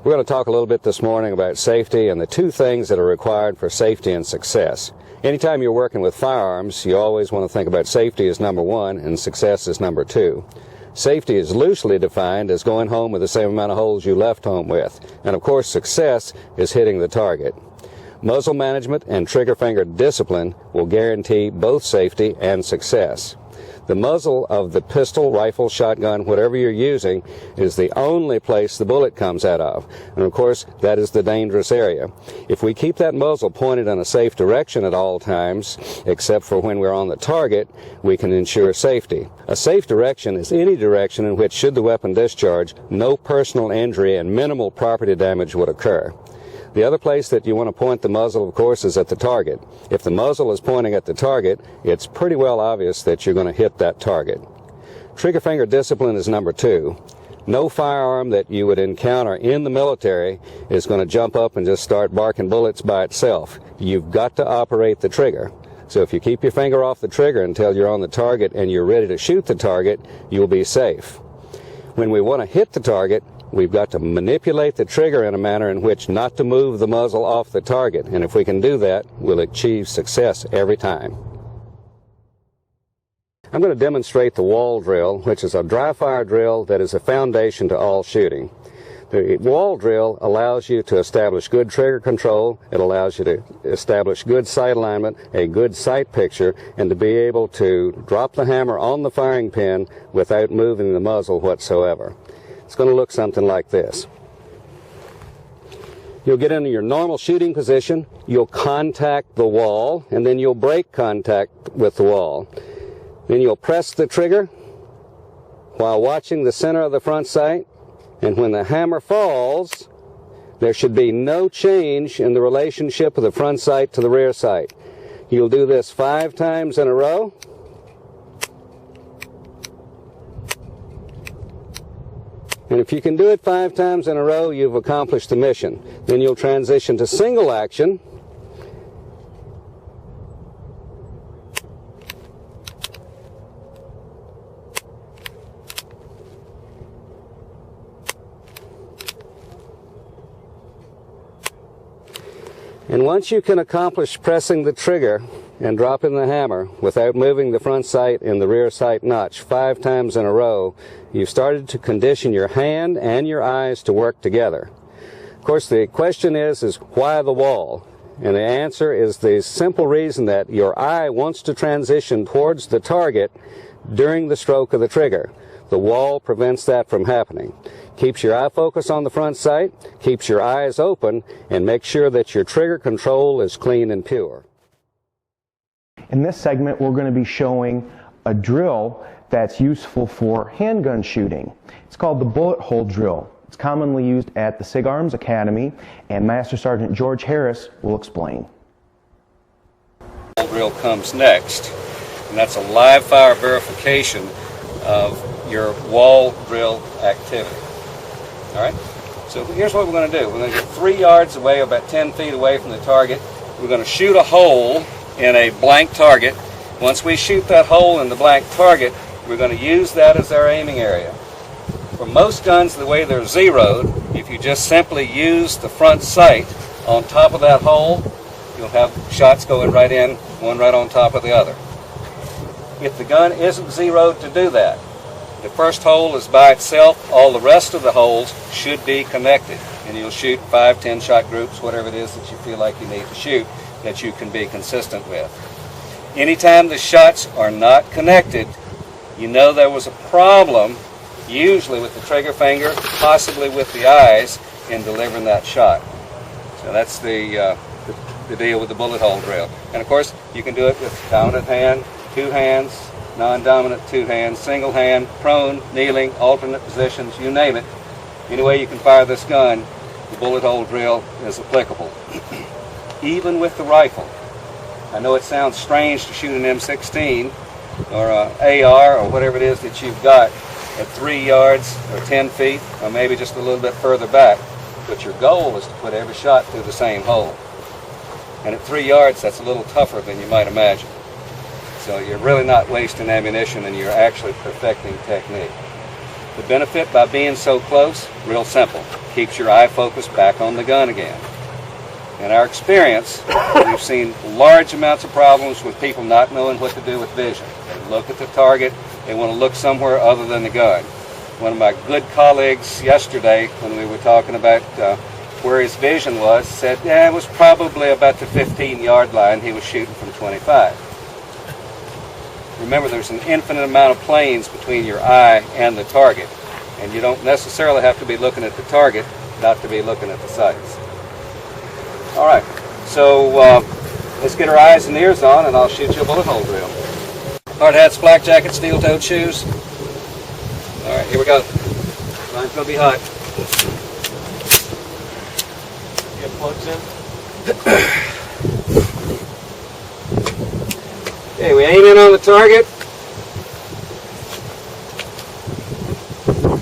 We're going to talk a little bit this morning about safety and the two things that are required for safety and success. Anytime you're working with firearms, you always want to think about safety as number one and success as number two. Safety is loosely defined as going home with the same amount of holes you left home with. And of course, success is hitting the target. Muzzle management and trigger finger discipline will guarantee both safety and success. The muzzle of the pistol, rifle, shotgun, whatever you're using, is the only place the bullet comes out of. And of course, that is the dangerous area. If we keep that muzzle pointed in a safe direction at all times, except for when we're on the target, we can ensure safety. A safe direction is any direction in which, should the weapon discharge, no personal injury and minimal property damage would occur. The other place that you want to point the muzzle, of course, is at the target. If the muzzle is pointing at the target, it's pretty well obvious that you're going to hit that target. Trigger finger discipline is number two. No firearm that you would encounter in the military is going to jump up and just start barking bullets by itself. You've got to operate the trigger. So if you keep your finger off the trigger until you're on the target and you're ready to shoot the target, you'll be safe. When we want to hit the target, we've got to manipulate the trigger in a manner in which not to move the muzzle off the target. And if we can do that, we'll achieve success every time. I'm going to demonstrate the wall drill, which is a dry fire drill that is a foundation to all shooting. The wall drill allows you to establish good trigger control. It allows you to establish good sight alignment, a good sight picture, and to be able to drop the hammer on the firing pin without moving the muzzle whatsoever. It's going to look something like this. You'll get into your normal shooting position, you'll contact the wall, and then you'll break contact with the wall. Then you'll press the trigger while watching the center of the front sight, and when the hammer falls, there should be no change in the relationship of the front sight to the rear sight. You'll do this 5 times in a row. And if you can do it 5 times in a row, you've accomplished the mission. Then you'll transition to single action. And once you can accomplish pressing the trigger and dropping the hammer without moving the front sight and the rear sight notch 5 times in a row, you've started to condition your hand and your eyes to work together. Of course, the question is why the wall? And the answer is the simple reason that your eye wants to transition towards the target during the stroke of the trigger. The wall prevents that from happening. Keeps your eye focus on the front sight, keeps your eyes open, and makes sure that your trigger control is clean and pure. In this segment, we're going to be showing a drill that's useful for handgun shooting. It's called the bullet hole drill. It's commonly used at the SIG Arms Academy, and Master Sergeant George Harris will explain. The drill comes next, and that's a live fire verification of your wall drill activity. All right? So here's what we're going to do. We're going to get 3 yards away, about 10 feet away from the target. We're going to shoot a hole in a blank target. Once we shoot that hole in the blank target, we're going to use that as our aiming area. For most guns, the way they're zeroed, if you just simply use the front sight on top of that hole, you'll have shots going right in, one right on top of the other. If the gun isn't zeroed to do that, the first hole is by itself, all the rest of the holes should be connected. And you'll shoot 5, 10 shot groups, whatever it is that you feel like you need to shoot, that you can be consistent with. Anytime the shots are not connected, you know there was a problem, usually with the trigger finger, possibly with the eyes, in delivering that shot. So that's the deal with the bullet hole drill. And of course, you can do it with dominant hand, 2 hands, non-dominant 2 hands, single hand, prone, kneeling, alternate positions, you name it. Any way you can fire this gun, the bullet hole drill is applicable. Even with the rifle. I know it sounds strange to shoot an M16 or an AR or whatever it is that you've got at 3 yards or 10 feet or maybe just a little bit further back, but your goal is to put every shot through the same hole. And at 3 yards, that's a little tougher than you might imagine. So you're really not wasting ammunition, and you're actually perfecting technique. The benefit by being so close, real simple, keeps your eye focus back on the gun again. In our experience, we've seen large amounts of problems with people not knowing what to do with vision. They look at the target, they want to look somewhere other than the gun. One of my good colleagues yesterday, when we were talking about where his vision was, said, yeah, it was probably about the 15-yard line. He was shooting from 25. Remember, there's an infinite amount of planes between your eye and the target, and you don't necessarily have to be looking at the target not to be looking at the sights. All right, so let's get our eyes and ears on, and I'll shoot you a bullet hole drill. Hard hats, flak jacket, steel-toed shoes. All right, here we go. Line's gonna be hot. Get plugs in. Okay, we aim in on the target.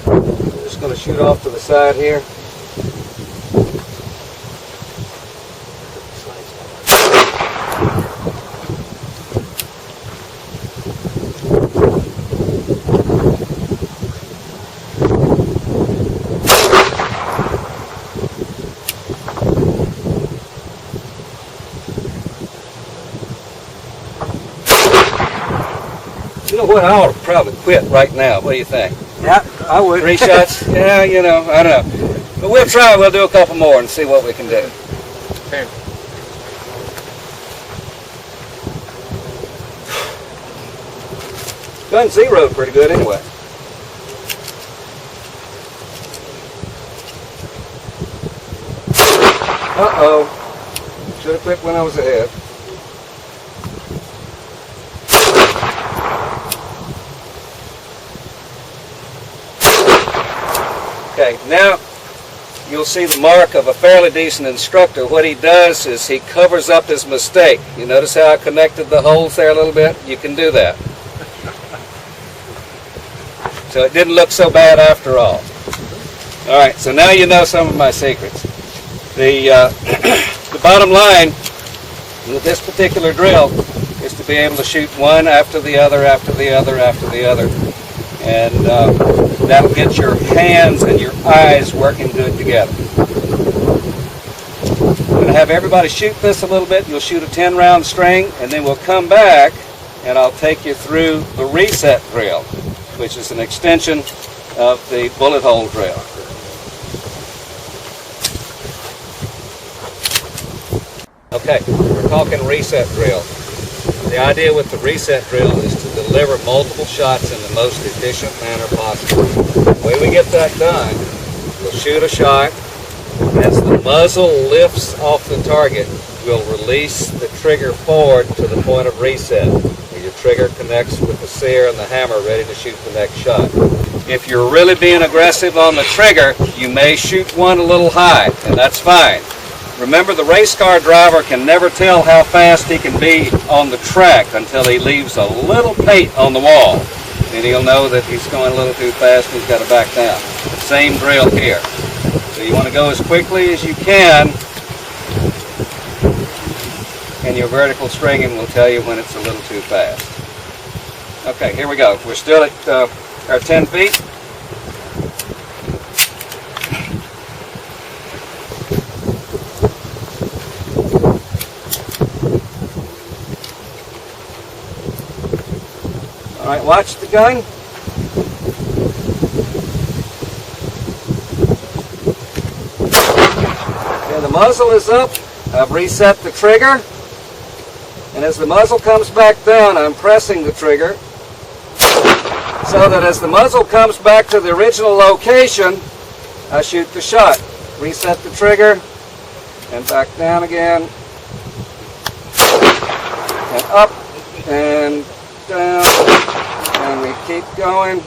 I'm just gonna shoot off to the side here. You know what, I ought to probably quit right now. What do you think? Yeah, I would. 3 shots? Yeah, you know, I don't know. But we'll try, we'll do a couple more and see what we can do. Okay. Gun zeroed pretty good anyway. Uh-oh. Should have quit when I was ahead. Okay, now you'll see the mark of a fairly decent instructor. What he does is he covers up his mistake. You notice how I connected the holes there a little bit? You can do that. So it didn't look so bad after all. All right, so now you know some of my secrets. The bottom line with this particular drill is to be able to shoot one after the other, after the other, after the other. And that'll get your hands and your eyes working good together. I'm going to have everybody shoot this a little bit. You'll shoot a 10-round string, and then we'll come back and I'll take you through the reset drill, which is an extension of the bullet hole drill. Okay, we're talking reset drill. The idea with the reset drill is to deliver multiple shots in the most efficient manner possible. The way we get that done, we'll shoot a shot. As the muzzle lifts off the target, we'll release the trigger forward to the point of reset, where your trigger connects with the sear and the hammer ready to shoot the next shot. If you're really being aggressive on the trigger, you may shoot one a little high, and that's fine. Remember, the race car driver can never tell how fast he can be on the track until he leaves a little paint on the wall. Then he'll know that he's going a little too fast and he's got to back down. The same drill here. So you want to go as quickly as you can, and your vertical stringing will tell you when it's a little too fast. Okay, here we go. We're still at our 10 feet. All right, watch the gun. Okay, the muzzle is up. I've reset the trigger. And as the muzzle comes back down, I'm pressing the trigger so that as the muzzle comes back to the original location, I shoot the shot. Reset the trigger and back down again. And up and down. And we keep going.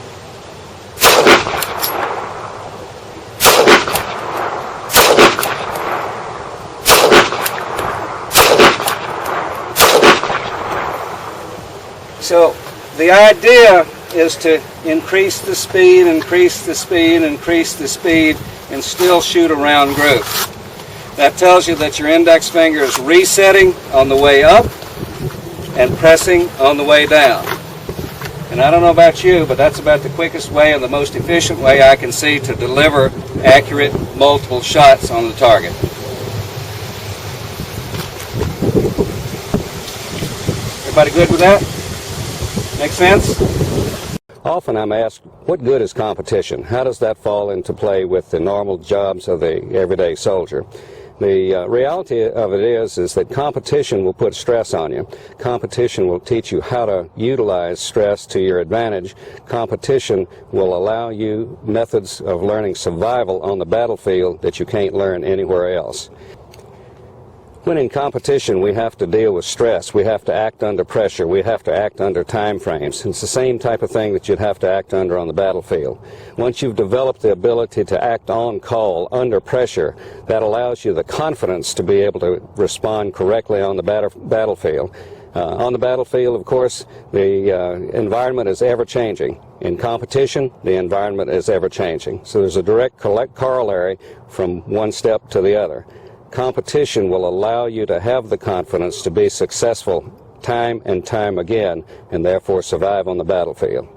So the idea is to increase the speed, increase the speed, increase the speed, and still shoot a round group. That tells you that your index finger is resetting on the way up and pressing on the way down. And And I don't know about you, but that's about the quickest way and the most efficient way I can see to deliver accurate multiple shots on the target. Everybody good with that? Make sense? Often I'm asked, what good is competition? How does that fall into play with the normal jobs of the everyday soldier? The reality of it is that competition will put stress on you. Competition will teach you how to utilize stress to your advantage. Competition will allow you methods of learning survival on the battlefield that you can't learn anywhere else. When in competition, we have to deal with stress. We have to act under pressure. We have to act under time frames. It's the same type of thing that you'd have to act under on the battlefield. Once you've developed the ability to act on call under pressure, that allows you the confidence to be able to respond correctly on the battlefield. On the battlefield, of course, the environment is ever-changing. In competition, the environment is ever-changing. So there's a direct corollary from one step to the other. Competition will allow you to have the confidence to be successful time and time again, and therefore survive on the battlefield.